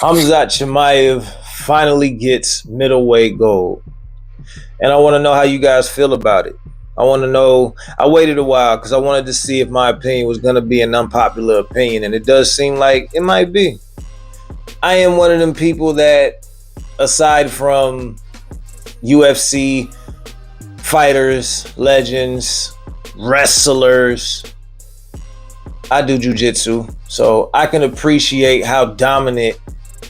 Hamzat Chimaev finally gets middleweight gold. And I want to know how you guys feel about it. I want to know. I waited a while because I wanted to see if my opinion was going to be an unpopular opinion. And it does seem like it might be. I am one of them people that, aside from UFC fighters, legends, wrestlers, I do jujitsu. So I can appreciate how dominant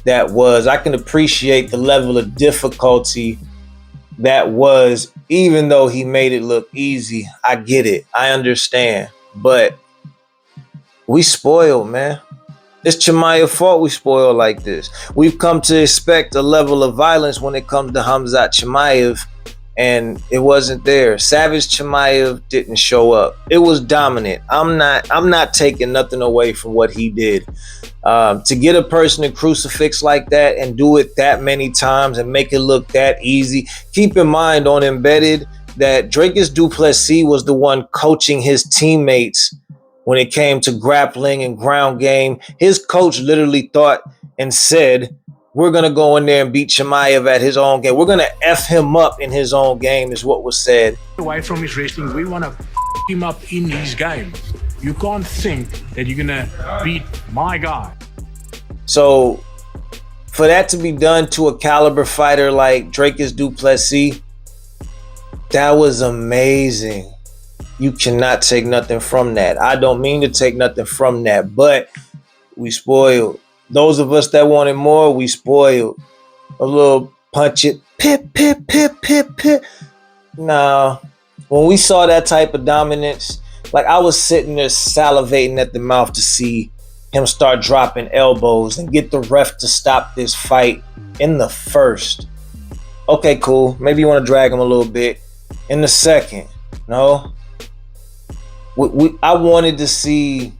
that was. I can appreciate the level of difficulty that was, even though he made it look easy. I get it. I understand. But we spoiled, man. It's Chimaev's fault we spoiled like this. We've come to expect a level of violence when it comes to Hamzat Chimaev, and it wasn't there. Savage Chimaev didn't show up. It was dominant. I'm not taking nothing away from what he did. To get a person to crucifix like that and do it that many times and make it look that easy. Keep in mind on Embedded that Dracus du Plessis was the one coaching his teammates when it came to grappling and ground game. His coach literally thought and said, we're going to go in there and beat Chimaev at his own game. We're going to F him up in his own game is what was said. Away from his wrestling, we want to him up in his game. You can't think that you're going to beat my guy. So for that to be done to a caliber fighter like Dracus du Plessis, that was amazing. You cannot take nothing from that. I don't mean to take nothing from that, but we spoiled. Those of us that wanted more, we spoiled. A little punch it, pip, pip, pip, pip, pip. Nah, when we saw that type of dominance, like I was sitting there salivating at the mouth to see him start dropping elbows and get the ref to stop this fight in the first. Okay, cool. Maybe you want to drag him a little bit. In the second, no. I wanted to see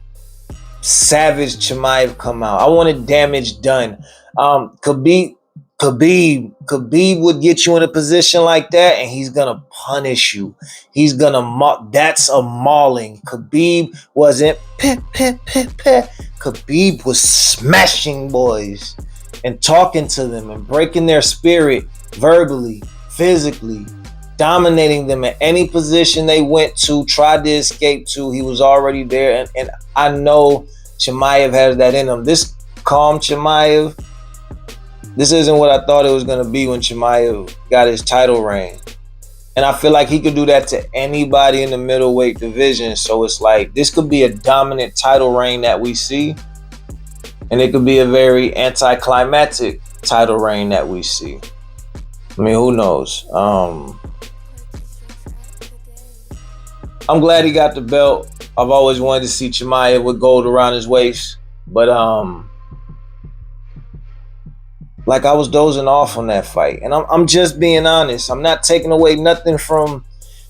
Savage Chimaev come out. I wanted damage done. Khabib would get you in a position like that, and he's gonna punish you. He's gonna that's a mauling. Khabib wasn't pit. Khabib was smashing boys and talking to them and breaking their spirit verbally, physically, dominating them at any position they went to, tried to escape to. He was already there, and I know Chimaev has that in him. This calm Chimaev, this isn't what I thought it was going to be when Chimaev got his title reign. And I feel like he could do that to anybody in the middleweight division. So it's like, this could be a dominant title reign that we see. And it could be a very anticlimactic title reign that we see. I mean, who knows? I'm glad he got the belt. I've always wanted to see Chimaev with gold around his waist. But like I was dozing off on that fight. And I'm just being honest. I'm not taking away nothing from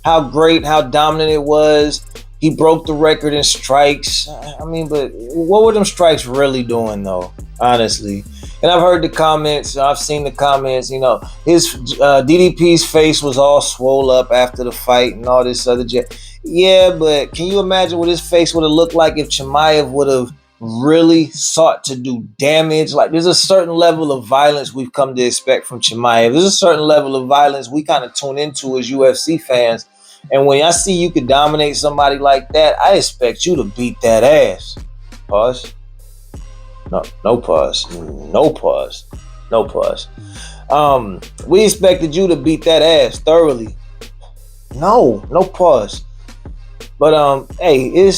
how great, how dominant it was. He broke the record in strikes. I mean, but what were them strikes really doing though? Honestly. And I've heard the comments. I've seen the comments. You know, his DDP's face was all swole up after the fight and all this other jet. Yeah, but can you imagine what his face would have looked like if Chimaev would have really sought to do damage? Like, there's a certain level of violence we've come to expect from Chimaev. There's a certain level of violence we kind of tune into as UFC fans. And when I see you could dominate somebody like that, I expect you to beat that ass. Pause. No pause. No pause. No pause. We expected you to beat that ass thoroughly. No pause. But hey,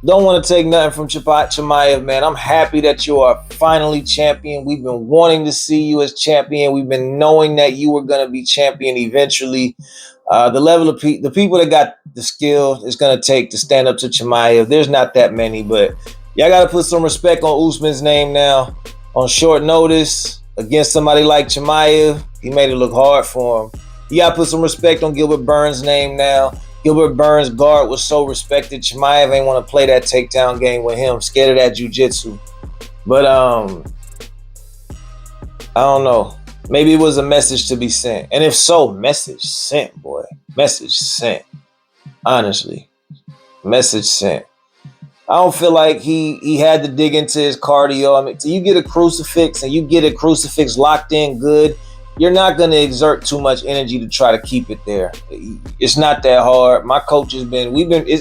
don't want to take nothing from Chimaev, man. I'm happy that you are finally champion. We've been wanting to see you as champion. We've been knowing that you were going to be champion eventually. The level of the people that got the skill it's going to take to stand up to Chimaev, there's not that many, but y'all got to put some respect on Usman's name now. On short notice, against somebody like Chimaev, he made it look hard for him. You got to put some respect on Gilbert Burns' name now. Gilbert Burns' guard was so respected. Chimaev ain't want to play that takedown game with him. Scared of that jiu-jitsu. But I don't know. Maybe it was a message to be sent. And if so, message sent, boy. Message sent. Honestly. Message sent. I don't feel like he had to dig into his cardio. I mean, till you get a crucifix and you get a crucifix locked in good, you're not going to exert too much energy to try to keep it there. It's not that hard. My coach has been,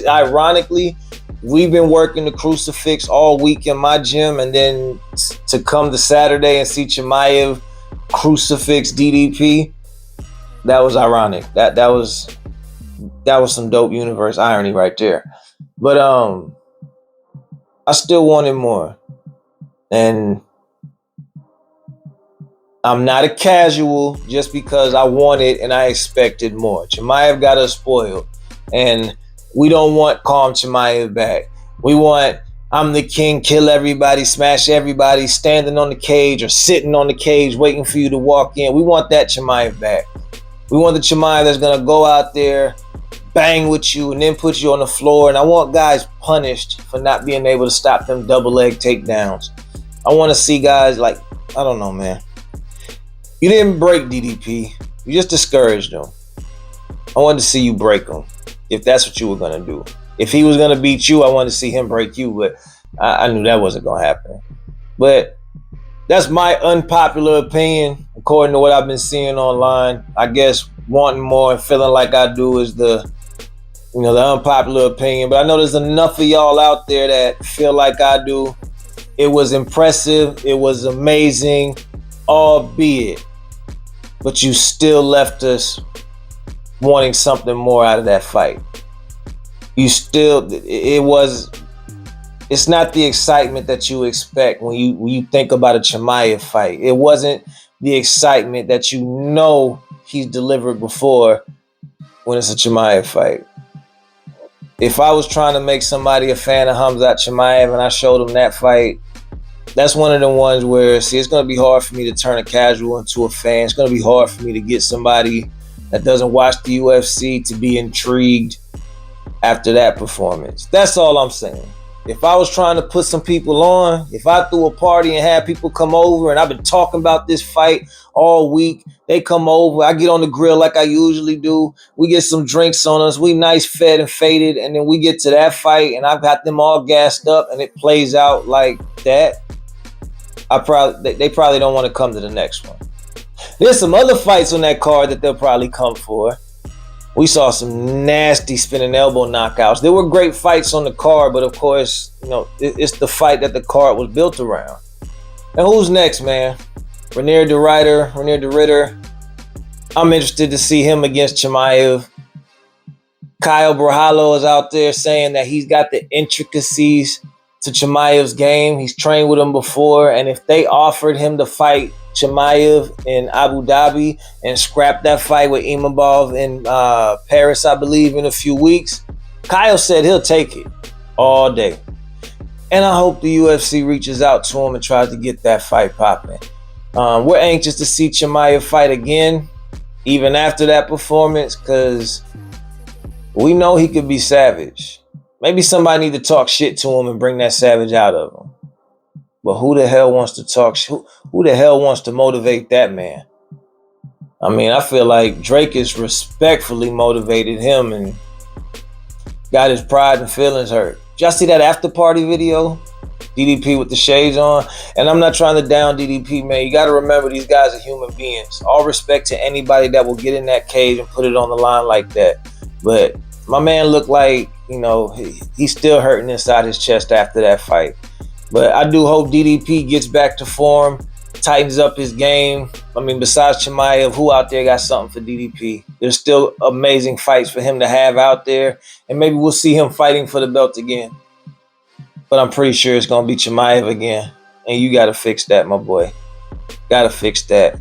ironically, we've been working the crucifix all week in my gym, and then to come to Saturday and see Chimaev crucifix DDP, that was ironic. That was some dope universe irony right there. But I still wanted more. And I'm not a casual just because I wanted and I expected more. Chimaev got us spoiled. And we don't want calm Chimaev back. We want I'm the king, kill everybody, smash everybody, standing on the cage or sitting on the cage waiting for you to walk in. We want that Chimaev back. We want the Chimaev that's going to go out there, bang with you, and then put you on the floor. And I want guys punished for not being able to stop them double leg takedowns. I want to see guys like, I don't know, man. You didn't break DDP. You just discouraged him. I wanted to see you break him, if that's what you were going to do. If he was going to beat you, I wanted to see him break you, but I knew that wasn't going to happen. But that's my unpopular opinion, according to what I've been seeing online. I guess wanting more and feeling like I do is the unpopular opinion. But I know there's enough of y'all out there that feel like I do. It was impressive. It was amazing, albeit. But you still left us wanting something more out of that fight. It's not the excitement that you expect when you think about a Chimaev fight. It wasn't the excitement that you know he's delivered before when it's a Chimaev fight. If I was trying to make somebody a fan of Khamzat Chimaev and I showed him that fight, that's one of the ones where, it's going to be hard for me to turn a casual into a fan. It's going to be hard for me to get somebody that doesn't watch the UFC to be intrigued after that performance. That's all I'm saying. If I was trying to put some people on, if I threw a party and had people come over, and I've been talking about this fight all week, they come over, I get on the grill like I usually do, we get some drinks on us, we nice fed and faded, and then we get to that fight and I've got them all gassed up and it plays out like that, they probably don't want to come to the next one. There's some other fights on that card that they'll probably come for. We saw some nasty spinning elbow knockouts. There were great fights on the card, but of course, it's the fight that the card was built around. And who's next, man? Renier de Ritter. I'm interested to see him against Chimaev. Kyle Brahalo is out there saying that he's got the intricacies to Chimaev's game. He's trained with him before, and if they offered him to fight Chimaev in Abu Dhabi and scrap that fight with Imavov in Paris, I believe, in a few weeks, Kyle said he'll take it all day. And I hope the UFC reaches out to him and tries to get that fight popping. We're anxious to see Chimaev fight again, even after that performance, because we know he could be savage. Maybe somebody need to talk shit to him and bring that savage out of him. But who the hell wants to talk? Who the hell wants to motivate that man? I mean, I feel like Drake has respectfully motivated him and got his pride and feelings hurt. Did y'all see that after party video? DDP with the shades on. And I'm not trying to down DDP, man. You got to remember, these guys are human beings. All respect to anybody that will get in that cage and put it on the line like that. But my man looked like, he's still hurting inside his chest after that fight. But I do hope DDP gets back to form, tightens up his game. I mean, besides Chimaev, who out there got something for DDP? There's still amazing fights for him to have out there. And maybe we'll see him fighting for the belt again. But I'm pretty sure it's going to be Chimaev again. And you got to fix that, my boy. Got to fix that.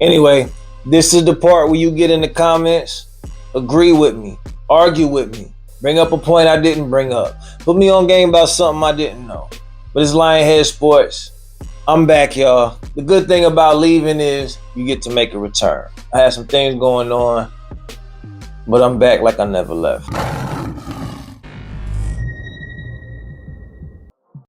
Anyway, this is the part where you get in the comments. Agree with me. Argue with me. Bring up a point I didn't bring up. Put me on game about something I didn't know. But it's Lionhead Sports. I'm back, y'all. The good thing about leaving is you get to make a return. I had some things going on, but I'm back like I never left.